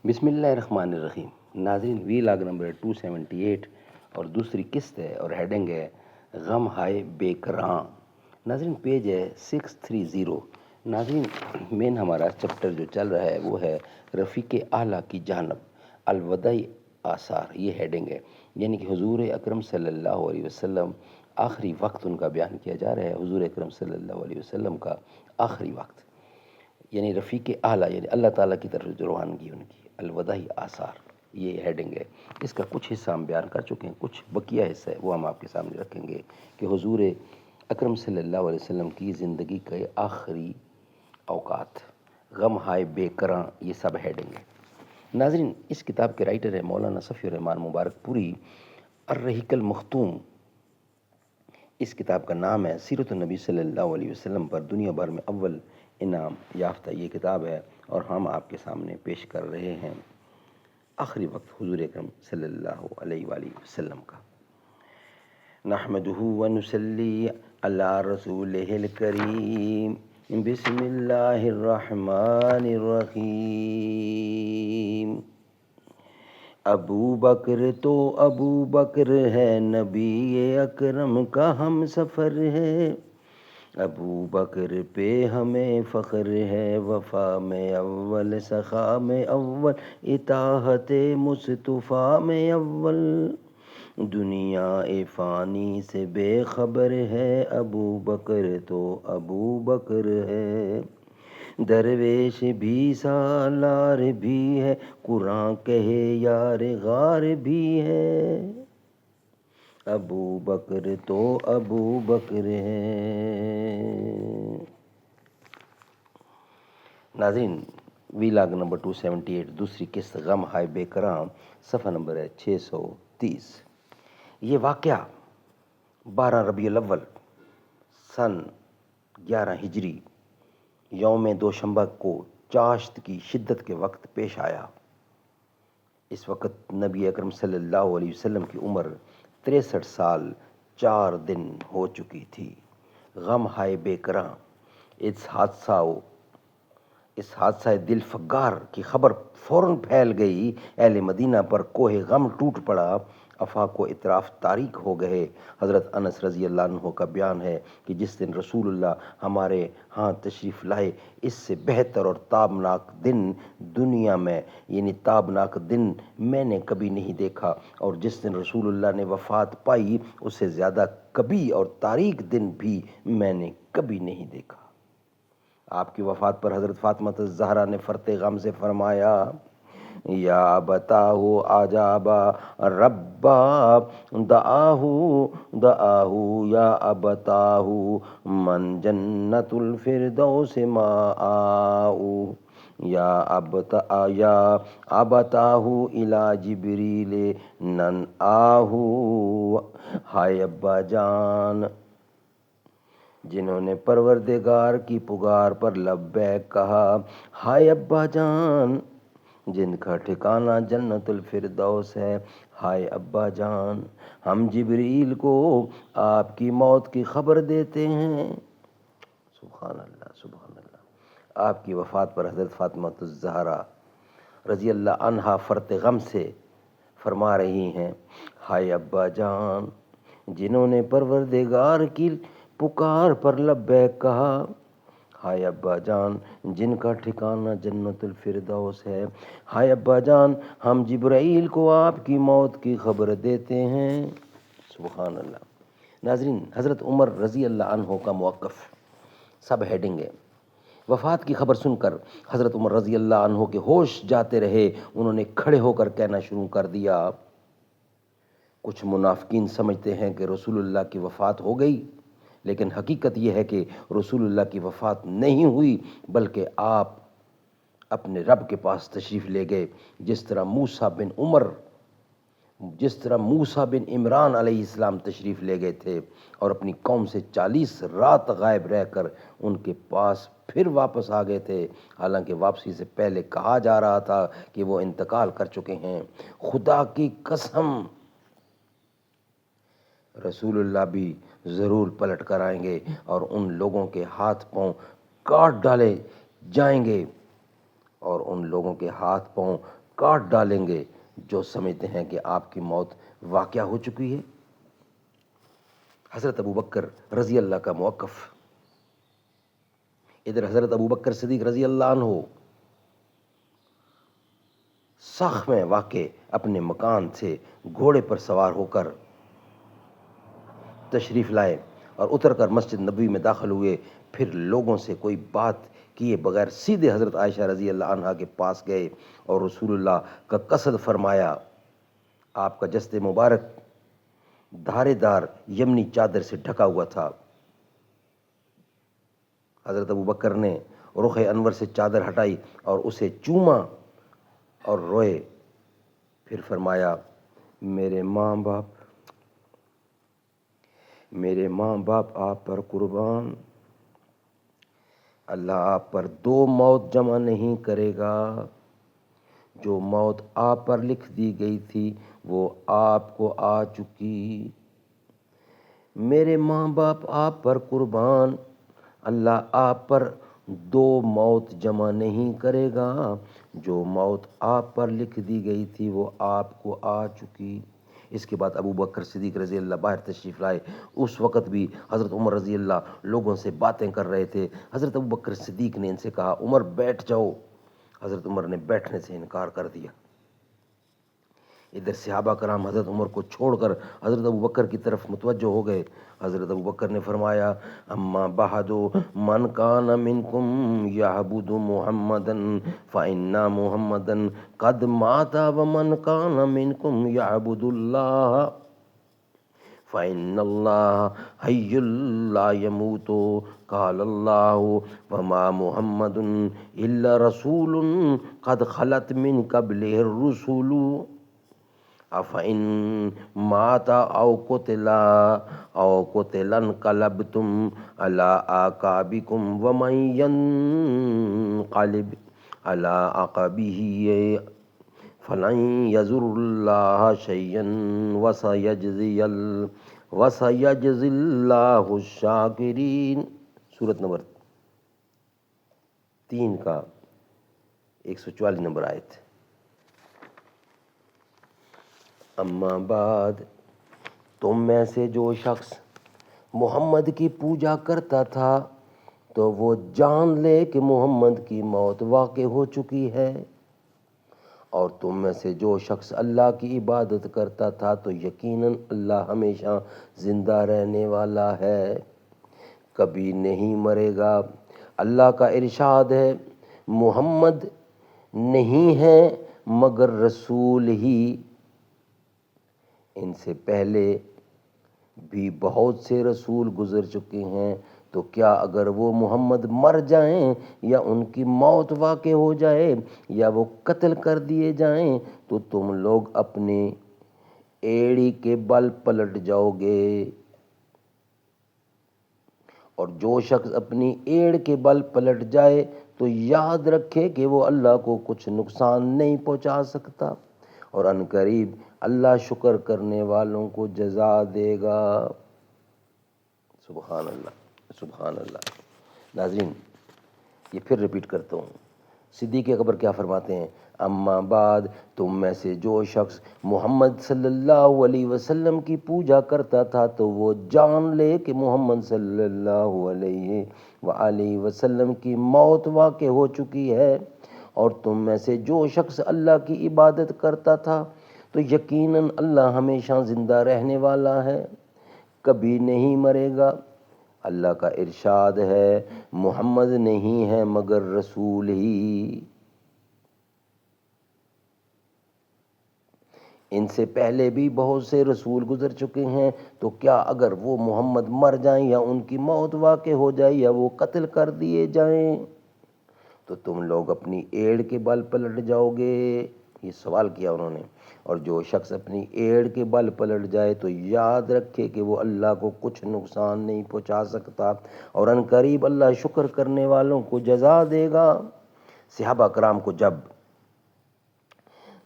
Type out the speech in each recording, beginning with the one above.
بسم اللہ الرحمن الرحیم۔ ناظرین، وی لاگ نمبر 278 اور دوسری قسط ہے اور ہیڈنگ ہے غم ہائے بے کراں۔ ناظرین پیج ہے 630۔ ناظرین مین ہمارا چپٹر جو چل رہا ہے وہ ہے رفیق اعلیٰ کی جانب الوداعی آثار، یہ ہیڈنگ ہے، یعنی کہ حضور اکرم صلی اللہ علیہ وسلم آخری وقت ان کا بیان کیا جا رہا ہے۔ حضور اکرم صلی اللہ علیہ وسلم کا آخری وقت، یعنی رفیق اعلیٰ، یعنی اللہ تعالیٰ کی طرف جو روانگی ان کی، الوداعی آثار، یہ ہیڈنگ ہے۔ اس کا کچھ حصہ ہم بیان کر چکے ہیں، کچھ بقیہ حصہ ہے وہ ہم آپ کے سامنے رکھیں گے کہ حضور اکرم صلی اللہ علیہ وسلم کی زندگی کے آخری اوقات، غم ہائے بے کراں، یہ سب ہیڈنگ ہے۔ ناظرین اس کتاب کے رائٹر ہے مولانا صفی الرحمن مبارک پوری، الرحیق المختوم اس کتاب کا نام ہے۔ سیرت النبی صلی اللہ علیہ وسلم پر دنیا بھر میں اول انعام یافتہ یہ کتاب ہے، اور ہم آپ کے سامنے پیش کر رہے ہیں آخری وقت حضور اکرم صلی اللہ علیہ وآلہ وسلم کا۔ نحمدہ ونصلی علی رسولہ الکریم، بسم اللہ الرحمن الرحیم۔ ابو بکر تو ابو بکر ہے، نبی اکرم کا ہم سفر ہے۔ ابو بکر پہ ہمیں فخر ہے، وفا میں اول، سخا میں اول، اطاعت مصطفیٰ میں اول۔ دنیا فانی سے بے خبر ہے، ابو بکر تو ابو بکر ہے۔ درویش بھی سالار بھی ہے، قرآن کہے یار غار بھی ہے۔ ابو بکر تو ابو بکر ہے۔ ناظرین وی لاگ نمبر 278 دوسری قسط غم ہائے بے کراں، صفحہ نمبر ہے 630۔ یہ واقعہ 12 ربیع الاول سن 11 ہجری یوم دوشنبہ کو چاشت کی شدت کے وقت پیش آیا۔ اس وقت نبی اکرم صلی اللہ علیہ وسلم کی عمر 63 سال 4 دن ہو چکی تھی۔ غم ہائے بے کراں، اس حادثہ دل فگار کی خبر فوراً پھیل گئی، اہل مدینہ پر کوہ غم ٹوٹ پڑا، افاق و اطراف تاریک ہو گئے۔ حضرت انس رضی اللہ عنہ کا بیان ہے کہ جس دن رسول اللہ ہمارے ہاں تشریف لائے، اس سے بہتر اور تابناک دن دنیا میں، یعنی تابناک دن میں نے کبھی نہیں دیکھا، اور جس دن رسول اللہ نے وفات پائی اس سے زیادہ کبھی اور تاریک دن بھی میں نے کبھی نہیں دیکھا۔ آپ کی وفات پر حضرت فاطمہ الزہرا نے فرط غم سے فرمایا، یا ابتاہ عجابا ربا دعاہ یا ابتاہ من جنت الفردوس مآؤ، یا ابتاہ الی جبریل نن آہو۔ ہائے ابا جان جنہوں نے پروردگار کی پکار پر لبیک کہا، ہائے ابا جان جن کا ٹھکانہ جنت الفردوس ہے، ہائے ابا جان ہم جبریل کو آپ کی موت کی خبر دیتے ہیں۔ سبحان اللہ، سبحان اللہ۔ آپ کی وفات پر حضرت فاطمہ الزہرا رضی اللہ عنہا فرط غم سے فرما رہی ہیں، ہائے ابا جان جنہوں نے پروردگار کی پکار پر لبیک کہا، ہائے ابا جان جن کا ٹھکانہ جنت الفردوس ہے، ہائے ابا جان ہم جبرائیل کو آپ کی موت کی خبر دیتے ہیں۔ سبحان اللہ۔ ناظرین حضرت عمر رضی اللہ عنہ کا موقف، سب ہیڈنگ ہے۔ وفات کی خبر سن کر حضرت عمر رضی اللہ عنہ کے ہوش جاتے رہے، انہوں نے کھڑے ہو کر کہنا شروع کر دیا، کچھ منافقین سمجھتے ہیں کہ رسول اللہ کی وفات ہو گئی، لیکن حقیقت یہ ہے کہ رسول اللہ کی وفات نہیں ہوئی، بلکہ آپ اپنے رب کے پاس تشریف لے گئے، جس طرح موسیٰ بن عمران علیہ السلام تشریف لے گئے تھے اور اپنی قوم سے 40 رات غائب رہ کر ان کے پاس پھر واپس آ گئے تھے، حالانکہ واپسی سے پہلے کہا جا رہا تھا کہ وہ انتقال کر چکے ہیں۔ خدا کی قسم رسول اللہ بھی ضرور پلٹ کر آئیں گے اور ان لوگوں کے ہاتھ پاؤں کاٹ ڈالے جائیں گے، اور ان لوگوں کے ہاتھ پاؤں کاٹ ڈالیں گے جو سمجھتے ہیں کہ آپ کی موت واقعہ ہو چکی ہے۔ حضرت ابوبکر رضی اللہ کا موقف، ادھر حضرت ابوبکر صدیق رضی اللہ عنہ ساخ میں واقع اپنے مکان سے گھوڑے پر سوار ہو کر تشریف لائے اور اتر کر مسجد نبوی میں داخل ہوئے، پھر لوگوں سے کوئی بات کیے بغیر سیدھے حضرت عائشہ رضی اللہ عنہا کے پاس گئے اور رسول اللہ کا قصد فرمایا۔ آپ کا جسد مبارک دھارے دار یمنی چادر سے ڈھکا ہوا تھا۔ حضرت ابوبکر نے رخ انور سے چادر ہٹائی اور اسے چوما اور روئے، پھر فرمایا میرے ماں باپ آپ پر قربان، اللہ آپ پر دو موت جمع نہیں کرے گا۔ جو موت آپ پر لکھ دی گئی تھی وہ آپ کو آ چکی۔ میرے ماں باپ آپ پر قربان، اللہ آپ پر دو موت جمع نہیں کرے گا۔ جو موت آپ پر لکھ دی گئی تھی وہ آپ کو آ چکی۔ اس کے بعد ابو بکر صدیق رضی اللہ باہر تشریف لائے۔ اس وقت بھی حضرت عمر رضی اللہ لوگوں سے باتیں کر رہے تھے۔ حضرت ابو بکر صدیق نے ان سے کہا عمر بیٹھ جاؤ، حضرت عمر نے بیٹھنے سے انکار کر دیا۔ ادھر صحابہ کرام حضرت عمر کو چھوڑ کر حضرت ابوبکر کی طرف متوجہ ہو گئے۔ حضرت ابوبکر نے فرمایا اما بعد من کان منکم یعبد محمدا فإن محمدا قد مات ومن کان منکم یعبد اللہ فإن اللہ حی لا یموت قال اللہ وما محمد الا رسول قد خلت من قبلہ الرسل افإن مات او قتل انقلبتم علی اعقابکم ومن ینقلب علی عقبہ فلن یضر اللہ شیئا وسیجزی اللہ الشاکرین۔ سورۃ نمبر 3 کا 144 نمبر آیت۔ اما بعد، تم میں سے جو شخص محمد کی پوجا کرتا تھا تو وہ جان لے کہ محمد کی موت واقع ہو چکی ہے، اور تم میں سے جو شخص اللہ کی عبادت کرتا تھا تو یقیناً اللہ ہمیشہ زندہ رہنے والا ہے، کبھی نہیں مرے گا۔ اللہ کا ارشاد ہے محمد نہیں ہے مگر رسول ہی، ان سے پہلے بھی بہت سے رسول گزر چکے ہیں، تو کیا اگر وہ محمد مر جائیں یا ان کی موت واقع ہو جائے یا وہ قتل کر دیے جائیں تو تم لوگ اپنے ایڑی کے بل پلٹ جاؤ گے، اور جو شخص اپنی ایڑ کے بل پلٹ جائے تو یاد رکھے کہ وہ اللہ کو کچھ نقصان نہیں پہنچا سکتا، اور ان قریب اللہ شکر کرنے والوں کو جزا دے گا۔ سبحان اللہ، سبحان اللہ۔ ناظرین، یہ پھر ریپیٹ کرتا ہوں، صدیق اکبر کیا فرماتے ہیں؟ اما بعد، تم میں سے جو شخص محمد صلی اللہ علیہ وسلم کی پوجا کرتا تھا تو وہ جان لے کہ محمد صلی اللہ علیہ وآلہ وسلم کی موت واقع ہو چکی ہے، اور تم میں سے جو شخص اللہ کی عبادت کرتا تھا تو یقیناً اللہ ہمیشہ زندہ رہنے والا ہے، کبھی نہیں مرے گا۔ اللہ کا ارشاد ہے محمد نہیں ہے مگر رسول ہی، ان سے پہلے بھی بہت سے رسول گزر چکے ہیں، تو کیا اگر وہ محمد مر جائیں یا ان کی موت واقع ہو جائے یا وہ قتل کر دیے جائیں تو تم لوگ اپنی ایڑ کے بل پلٹ جاؤ گے؟ یہ سوال کیا انہوں نے۔ اور جو شخص اپنی ایڑ کے بل پلٹ جائے تو یاد رکھے کہ وہ اللہ کو کچھ نقصان نہیں پہنچا سکتا، اور ان قریب اللہ شکر کرنے والوں کو جزا دے گا۔ صحابہ کرام کو جب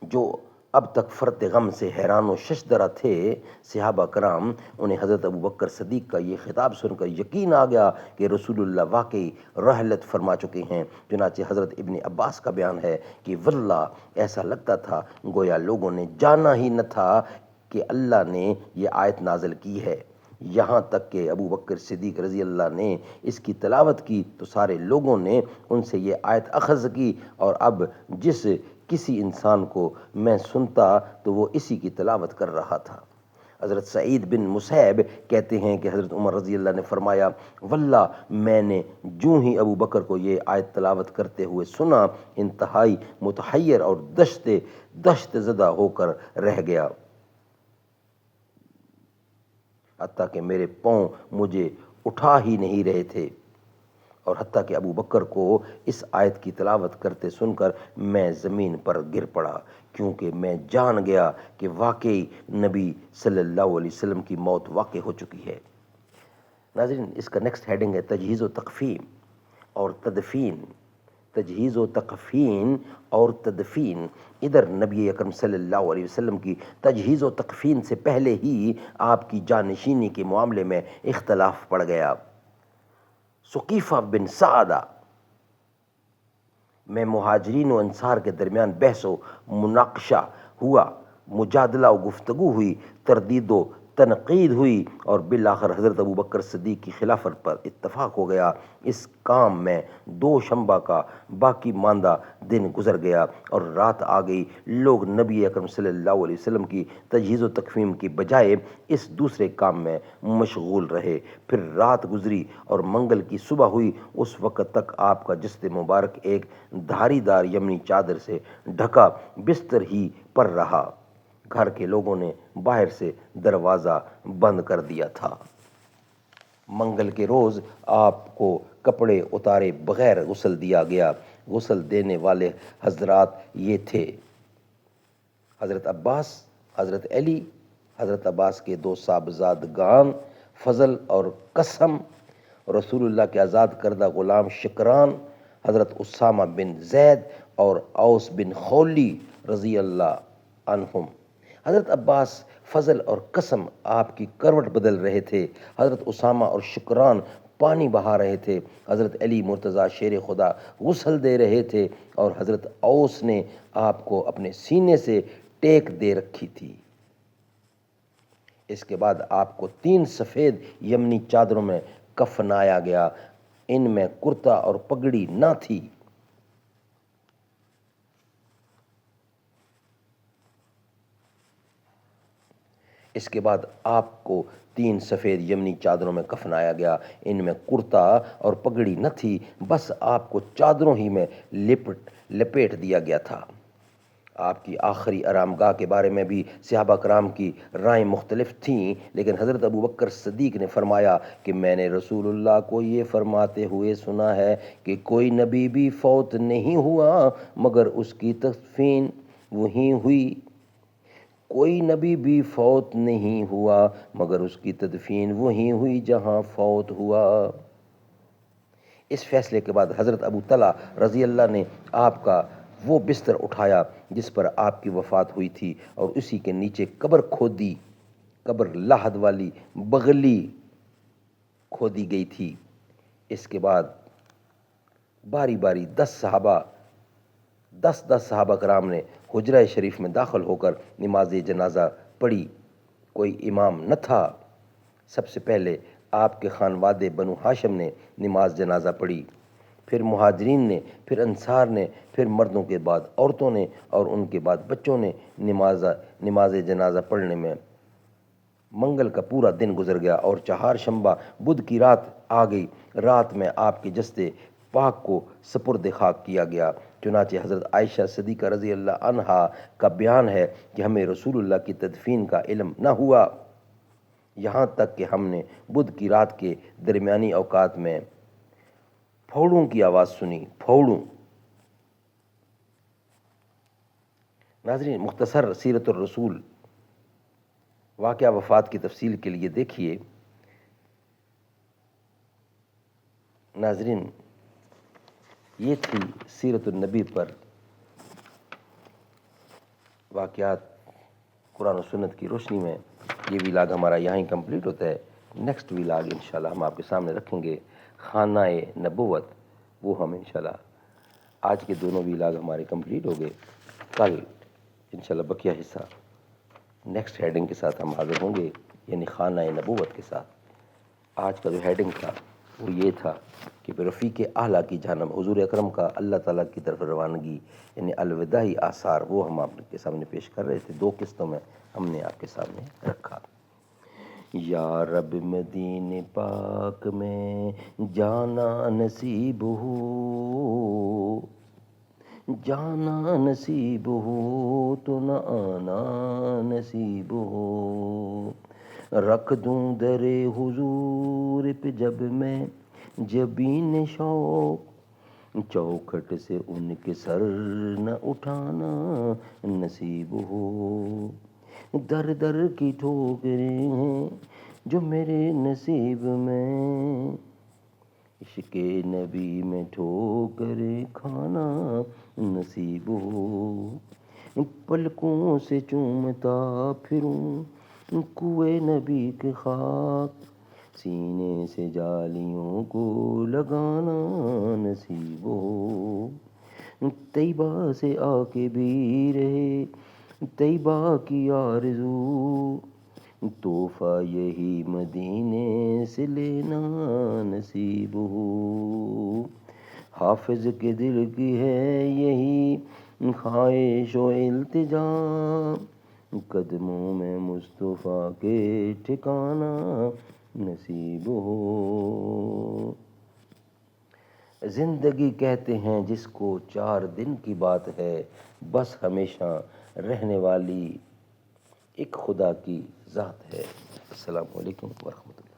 جو اب تک فرط غم سے حیران و ششدرہ تھے صحابہ کرام، انہیں حضرت ابوبکر صدیق کا یہ خطاب سن کر یقین آ گیا کہ رسول اللہ واقعی رحلت فرما چکے ہیں۔ چنانچہ حضرت ابن عباس کا بیان ہے کہ واللہ ایسا لگتا تھا گویا لوگوں نے جانا ہی نہ تھا کہ اللہ نے یہ آیت نازل کی ہے۔ یہاں تک کہ ابو بکر صدیق رضی اللہ نے اس کی تلاوت کی تو سارے لوگوں نے ان سے یہ آیت اخذ کی، اور اب جس کسی انسان کو میں سنتا تو وہ اسی کی تلاوت کر رہا تھا۔ حضرت سعید بن مسیب کہتے ہیں کہ حضرت عمر رضی اللہ نے فرمایا واللہ میں نے جوں ہی ابو بکر کو یہ آیت تلاوت کرتے ہوئے سنا، انتہائی متحیر اور دشت زدہ ہو کر رہ گیا، حتیٰ کہ میرے پاؤں مجھے اٹھا ہی نہیں رہے تھے، اور حتیٰ کہ ابو بکر کو اس آیت کی تلاوت کرتے سن کر میں زمین پر گر پڑا، کیونکہ میں جان گیا کہ واقعی نبی صلی اللہ علیہ وسلم کی موت واقع ہو چکی ہے۔ ناظرین، اس کا نیکسٹ ہیڈنگ ہے تجہیز و تکفین اور تدفین۔ تجہیز و تکفین اور تدفین۔ ادھر نبی اکرم صلی اللہ علیہ وسلم کی تجہیز و تکفین سے پہلے ہی آپ کی جانشینی کے معاملے میں اختلاف پڑ گیا۔ ثقیفہ بن سعدہ میں مہاجرین و انصار کے درمیان بحث و مناقشہ ہوا، مجادلہ و گفتگو ہوئی، تردید و تنقید ہوئی، اور بالآخر حضرت ابوبکر صدیق کی خلافت پر اتفاق ہو گیا۔ اس کام میں 2 شنبہ کا باقی ماندہ دن گزر گیا اور رات آ گئی۔ لوگ نبی اکرم صلی اللہ علیہ وسلم کی تجہیز و تکفین کی بجائے اس دوسرے کام میں مشغول رہے۔ پھر رات گزری اور منگل کی صبح ہوئی۔ اس وقت تک آپ کا جسد مبارک ایک دھاری دار یمنی چادر سے ڈھکا بستر ہی پر رہا۔ گھر کے لوگوں نے باہر سے دروازہ بند کر دیا تھا۔ منگل کے روز آپ کو کپڑے اتارے بغیر غسل دیا گیا۔ غسل دینے والے حضرات یہ تھے: حضرت عباس، حضرت علی، حضرت عباس کے 2 صاحبزادگان فضل اور قسم، رسول اللہ کے آزاد کردہ غلام شکران، حضرت اسامہ بن زید اور اوس بن خولی رضی اللہ عنہم۔ حضرت عباس، فضل اور قسم آپ کی کروٹ بدل رہے تھے، حضرت اسامہ اور شکران پانی بہا رہے تھے، حضرت علی مرتضیٰ شیر خدا غسل دے رہے تھے، اور حضرت اوس نے آپ کو اپنے سینے سے ٹیک دے رکھی تھی۔ اس کے بعد آپ کو 3 سفید یمنی چادروں میں کفنایا گیا، ان میں کرتا اور پگڑی نہ تھی۔ اس کے بعد آپ کو 3 سفید یمنی چادروں میں کفنایا گیا، ان میں کرتا اور پگڑی نہ تھی، بس آپ کو چادروں ہی میں لپیٹ دیا گیا تھا۔ آپ کی آخری آرامگاہ کے بارے میں بھی صحابہ کرام کی رائیں مختلف تھیں، لیکن حضرت ابوبکر صدیق نے فرمایا کہ میں نے رسول اللہ کو یہ فرماتے ہوئے سنا ہے کہ کوئی نبی بھی فوت نہیں ہوا مگر اس کی تدفین وہیں ہوئی۔ کوئی نبی بھی فوت نہیں ہوا مگر اس کی تدفین وہیں ہوئی جہاں فوت ہوا۔ اس فیصلے کے بعد حضرت ابو طلحہ رضی اللہ نے آپ کا وہ بستر اٹھایا جس پر آپ کی وفات ہوئی تھی، اور اسی کے نیچے قبر کھودی، قبر لحد والی بغلی کھودی گئی تھی۔ اس کے بعد باری باری 10 صحابہ کرام نے حجرہ شریف میں داخل ہو کر نماز جنازہ پڑھی۔ کوئی امام نہ تھا۔ سب سے پہلے آپ کے خانوادے بنو ہاشم نے نماز جنازہ پڑھی، پھر مہاجرین نے، پھر انصار نے، پھر مردوں کے بعد عورتوں نے، اور ان کے بعد بچوں نے نماز جنازہ پڑھنے میں منگل کا پورا دن گزر گیا، اور 4 شنبہ بدھ کی رات آ گئی۔ رات میں آپ کے جسد پاک کو سپرد خاک کیا گیا۔ چنانچہ حضرت عائشہ صدیقہ رضی اللہ عنہا کا بیان ہے کہ ہمیں رسول اللہ کی تدفین کا علم نہ ہوا، یہاں تک کہ ہم نے بدھ کی رات کے درمیانی اوقات میں پھوڑوں کی آواز سنی۔ پھوڑوں۔ ناظرین، مختصر سیرت الرسول واقعہ وفات کی تفصیل کے لیے دیکھیے۔ ناظرین، یہ تھی سیرت النبی پر واقعات قرآن و سنت کی روشنی میں یہ ویلاگ ہمارا یہاں ہی کمپلیٹ ہوتا ہے. نیکسٹ ویلاگ انشاءاللہ ہم آپ کے سامنے رکھیں گے خانہ نبوت. وہ ہم انشاءاللہ آج کے دونوں ویلاگ ہمارے کمپلیٹ ہو گئے. کل انشاءاللہ بقیہ حصہ نیکسٹ ہیڈنگ کے ساتھ ہم حاضر ہوں گے، یعنی خانہ نبوت کے ساتھ. آج کا جو ہیڈنگ تھا وہ یہ تھا کہ رفیق اعلیٰ کی جانب حضور اکرم کا اللہ تعالیٰ کی طرف روانگی، یعنی الوداعی آثار، وہ ہم آپ کے سامنے پیش کر رہے تھے. 2 قسطوں میں ہم نے آپ کے سامنے رکھا. یا رب مدینے پاک میں جانا نصیب ہو، جانا نصیب ہو تو نہ آنا نصیب ہو. رکھ دوں در حضور پہ جب میں جبین شوق، چوکھٹ سے ان کے سر نہ اٹھانا نصیب ہو. در در کی ٹھوکریں ہیں جو میرے نصیب میں، عشق نبی میں ٹھوکریں کھانا نصیب ہو. پلکوں سے چومتا پھروں کوئے نبی کے خاک، سینے سے جالیوں کو لگانا نصیب ہو. طیبہ سے آ کے بھی رہے طیبہ کی آرزو، تحفہ یہی مدینے سے لینا نصیب ہو. حافظ کے دل کی ہے یہی خواہش و التجا، قدموں میں مصطفیٰ کے ٹھکانا نصیب ہو. زندگی کہتے ہیں جس کو 4 دن کی بات ہے، بس ہمیشہ رہنے والی ایک خدا کی ذات ہے. السلام علیکم ورحمۃ اللہ.